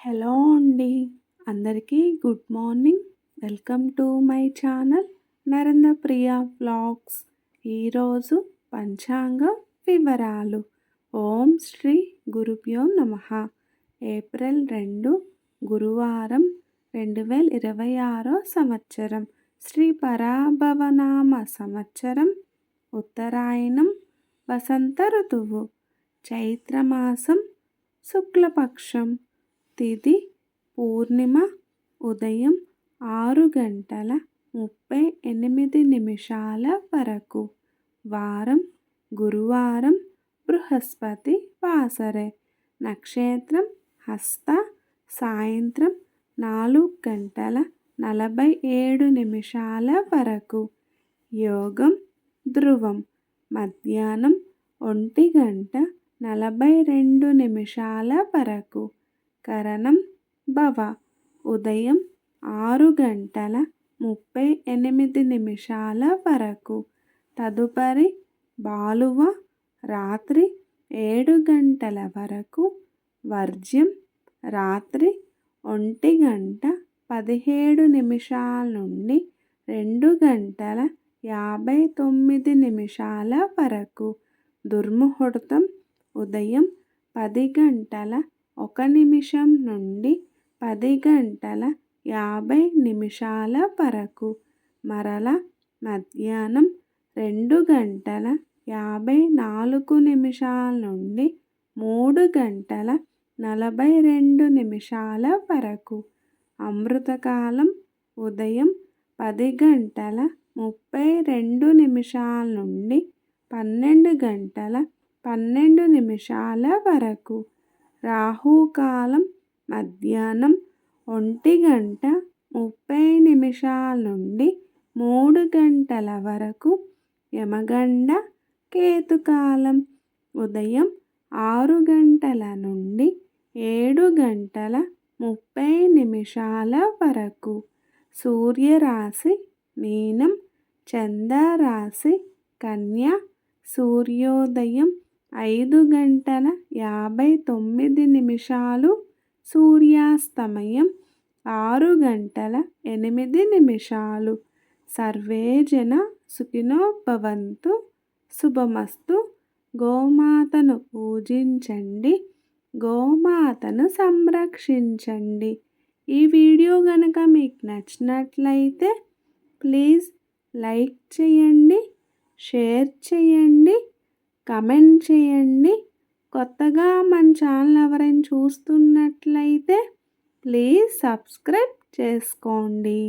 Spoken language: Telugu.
హలో అండి. అందరికీ good morning. Welcome to my channel Narendra Priya vlogs. ఈరోజు పంచాంగ వివరాలు. ఓం శ్రీ గురుభ్యో నమః. ఏప్రిల్ 2 గురువారం 2026 సంవత్సరం. శ్రీ పరాభవనామ సంవత్సరం. ఉత్తరాయణం. వసంత ఋతువు. చైత్రమాసం. శుక్లపక్షం. తిథి పూర్ణిమ. ఉదయం 6:38 వరకు. వారం గురువారం. బృహస్పతి వాసరే. నక్షత్రం హస్త. సాయంత్రం 4:47 వరకు. యోగం ధ్రువం. మధ్యాహ్నం 1:42 వరకు. కరణం భవ. ఉదయం 6:38 వరకు. తదుపరి బాలువ. రాత్రి 7 వరకు. వర్జ్యం రాత్రి 1:17 నుండి 2:59 వరకు. దుర్ముహూర్తం ఉదయం 10:01 నుండి 10:50 వరకు. మరల మధ్యాహ్నం 2:54 నుండి 3:42 వరకు. అమృతకాలం ఉదయం 10:32 నుండి 12:12 వరకు. రాహుకాలం మధ్యాహ్నం 1:30 నుండి 3 వరకు. యమగండ కేతుకాలం ఉదయం 6 నుండి 7:30 వరకు. సూర్యరాశి మీనం. చంద్రరాశి కన్య. సూర్యోదయం 5:59. సూర్యాస్తమయం 6:08. సర్వే జన సుఖినో భవంతు. శుభమస్తు. గోమాతను పూజించండి. గోమాతను సంరక్షించండి. ఈ వీడియో గనక మీకు నచ్చినట్లయితే ప్లీజ్ లైక్ చేయండి, షేర్ చేయండి, కమెంట్ చేయండి. కొత్తగా మన ఛానల్ ఎవరైనా చూస్తున్నట్లయితే ప్లీజ్ సబ్స్క్రైబ్ చేసుకోండి.